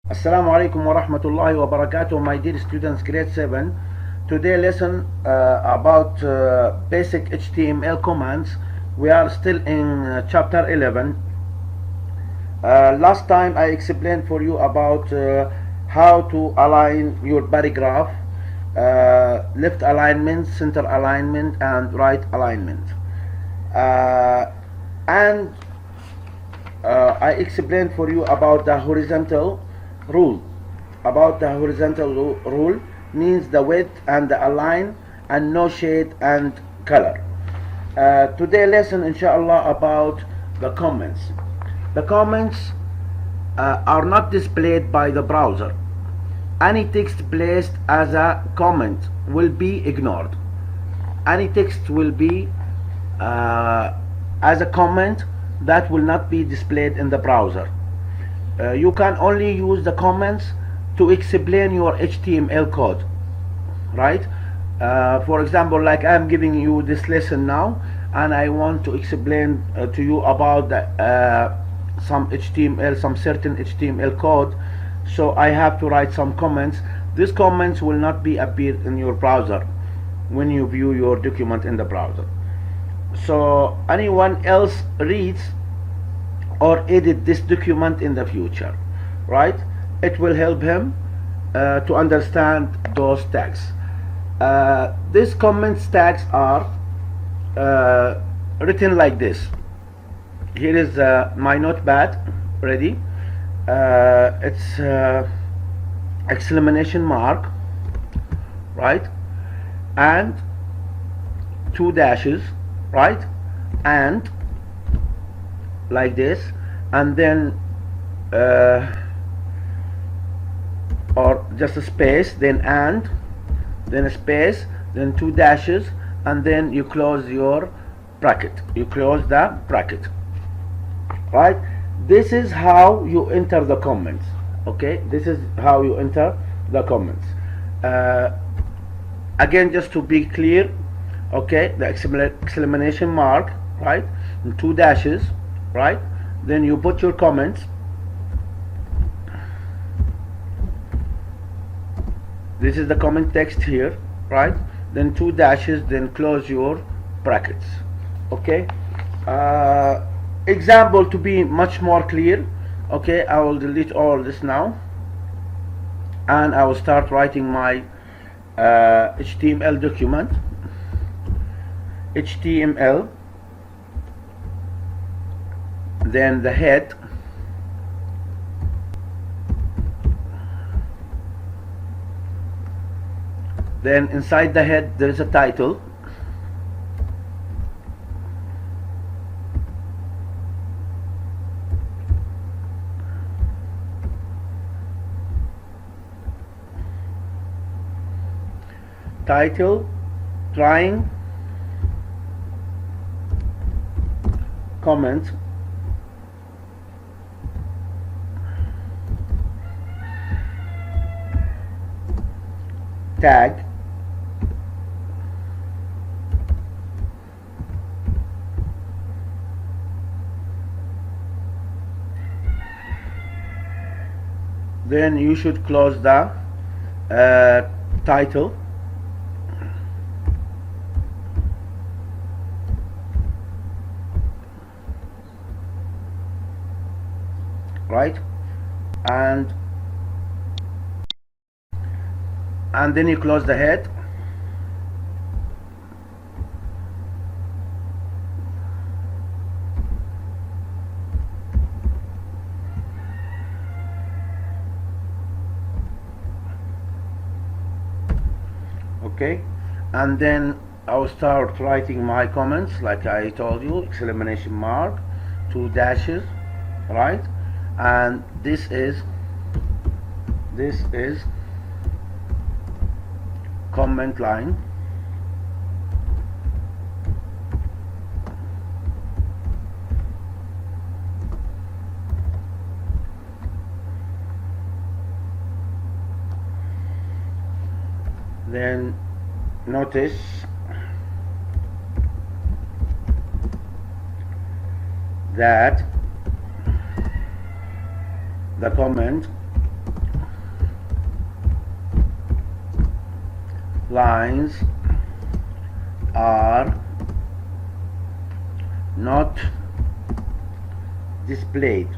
Assalamu alaikum wa rahmatullahi wa barakatuh, my dear students, grade 7. Today lesson about basic HTML commands. We are still in chapter 11. Last time I explained for you about how to align your paragraph, left alignment, center alignment, and right alignment. And I explained for you about the horizontal rule. About the horizontal rule means the width and the align and no shade and color. Today lesson inshallah about the comments. The comments are not displayed by the browser. Any text placed as a comment will be ignored. Any text will be as a comment that will not be displayed in the browser. You can only use the comments to explain your HTML code, right? For example, like I'm giving you this lesson now, and I want to explain to you about some certain HTML code. So I have to write some comments. These comments will not be appear in your browser when you view your document in the browser. So anyone else reads or edit this document in the future, right? It will help him to understand those tags. These comments tags are written like this. Here is my notepad ready. It's exclamation mark, right, and two dashes, right, and like this, and then or just a space, then and, then a space, then two dashes, and then you close your bracket. You close the bracket, right? This is how you enter the comments. Okay, this is how you enter the comments. Again, just to be clear, okay, the exclamation mark, right, and two dashes, right, then you put your comments. This is the comment text here, right, then two dashes, then close your brackets. Okay, example to be much more clear. Okay, I will delete all this now, and I will start writing my HTML document. HTML, then the head, then inside the head there is a title, trying comment, tag, then you should close the title, right, and then you close the head, okay, and then I'll start writing my comments like I told you, exclamation mark, two dashes, right, and this is comment line, then notice that the comment lines are not displayed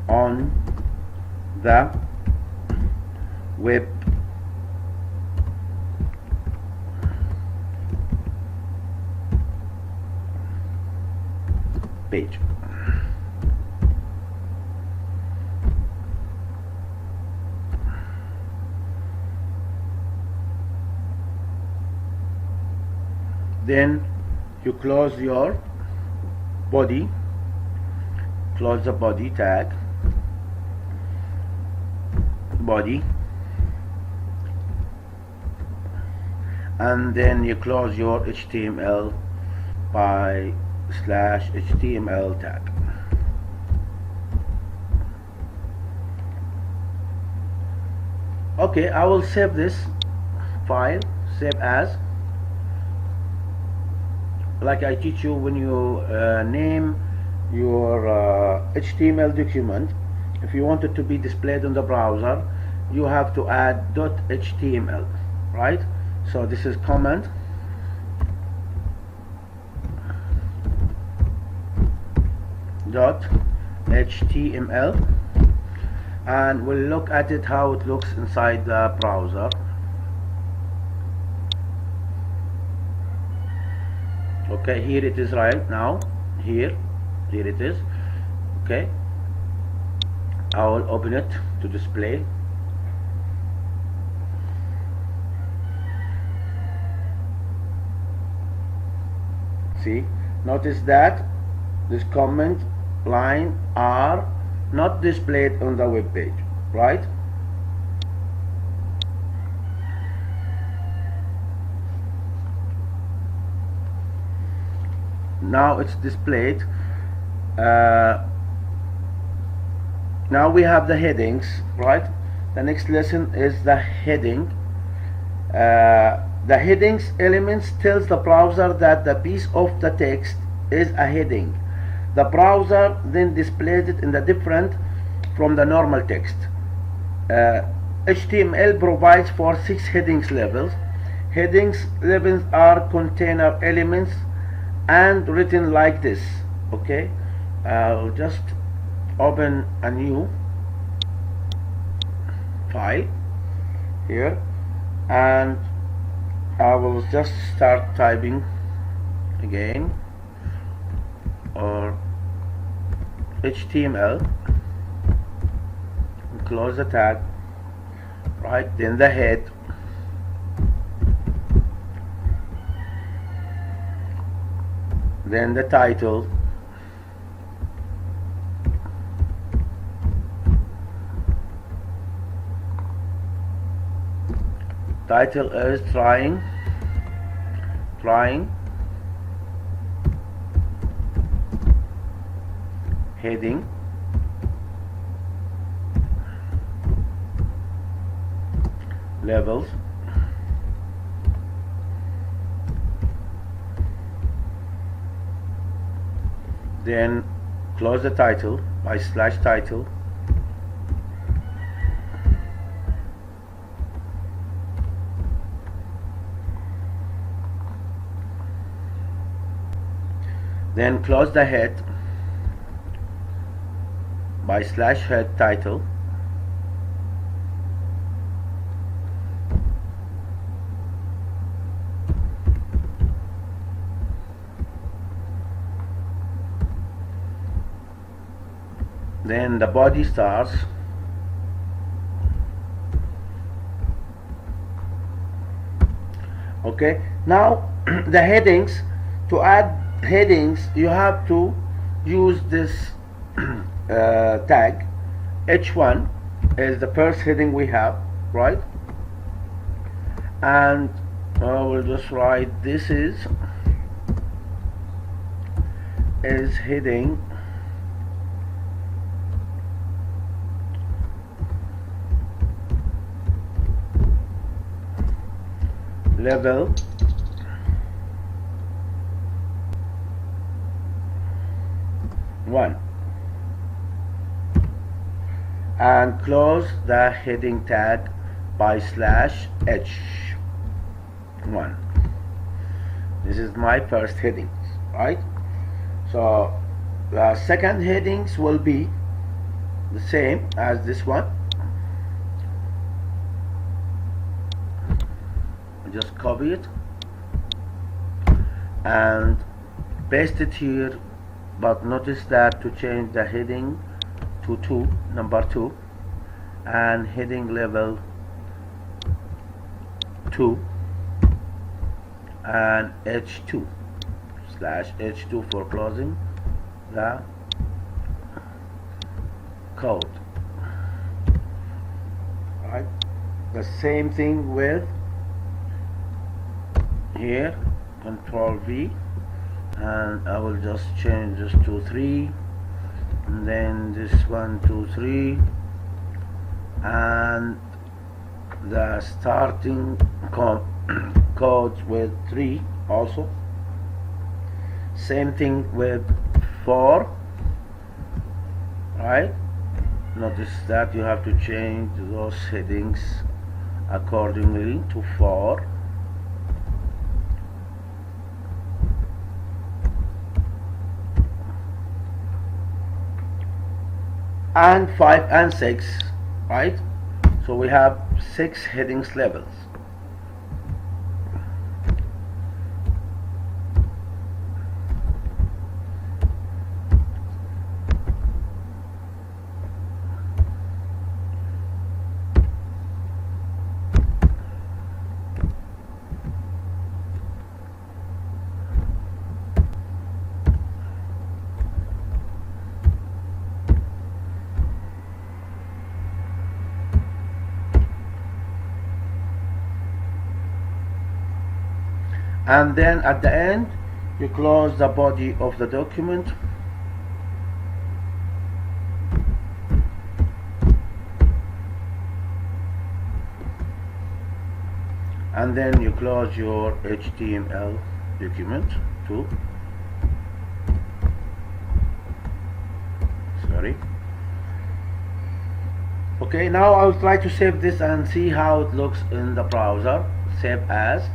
on the web page. Then you close your body, close the body tag, body, and then you close your HTML by /HTML tag. Okay, I will save this file, save as, like I teach you when you name your HTML document. If you want it to be displayed on the browser, you have to add .html, right? So this is comment .html, and we'll look at it how it looks inside the browser. Okay, here it is right now. Here it is. Okay, I will open it to display. See, notice that this comment line are not displayed on the web page, right? Now it's displayed. Now we have the headings, right? The next lesson is the heading. The headings elements tells the browser that the piece of the text is a heading. The browser then displays it in the different from the normal text. HTML provides for 6 headings levels. Headings levels are container elements and written like this. Okay, I'll just open a new file here, and I will just start typing again, or HTML, close the tag, right? Then the head, then the title, title is trying, heading, levels, then close the title by /title, then close the head by /head title, then the body starts, okay. Now the headings, to add headings you have to use this tag. H1 is the first heading we have, right? And we'll just write this is heading level 1. and close the heading tag by /h1. This is my first heading, right? So the second headings will be the same as this one. Just copy it and paste it here, but notice that to change the heading to number 2 and heading level 2 and h2 /h2 for closing the code. Right, the same thing with here, Control V, and I will just change this to 3, and then this one to 3, and the starting codes with 3 also. Same thing with 4, right? Notice that you have to change those headings accordingly to 4. And 5 and 6, right? So we have 6 headings levels. And then at the end you close the body of the document, and then you close your HTML document too. Sorry. Okay, now I will try to save this and see how it looks in the browser. Save as,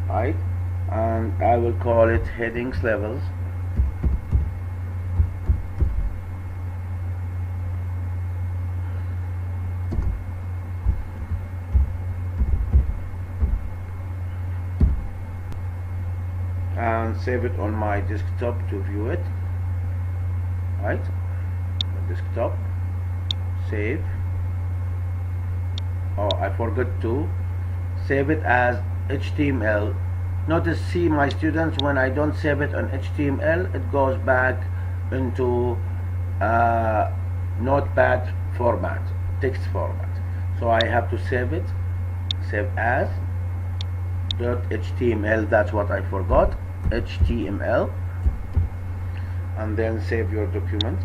right, and I will call it headings levels. And save it on my desktop to view it, right? Desktop, save. Oh, I forgot to save it as HTML. Notice, see my students, when I don't save it on HTML, it goes back into notepad format, text format. So I have to save it, save as .html, that's what I forgot, HTML, and then save your document.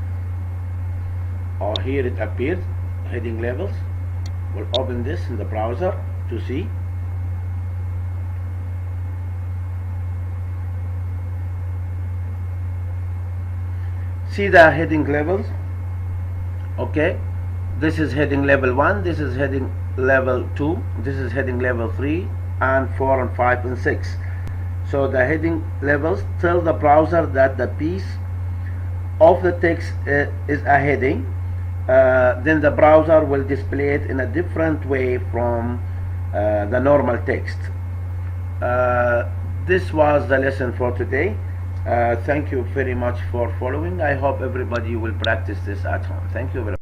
Or here it appears, heading levels. We'll open this in the browser to see. See the heading levels. Okay, this is heading level 1, this is heading level 2, this is heading level 3 and 4 and 5 and 6. So the heading levels tell the browser that the piece of the text is a heading. Then the browser will display it in a different way from the normal text. This was the lesson for today. Thank you very much for following. I hope everybody will practice this at home. Thank you very much.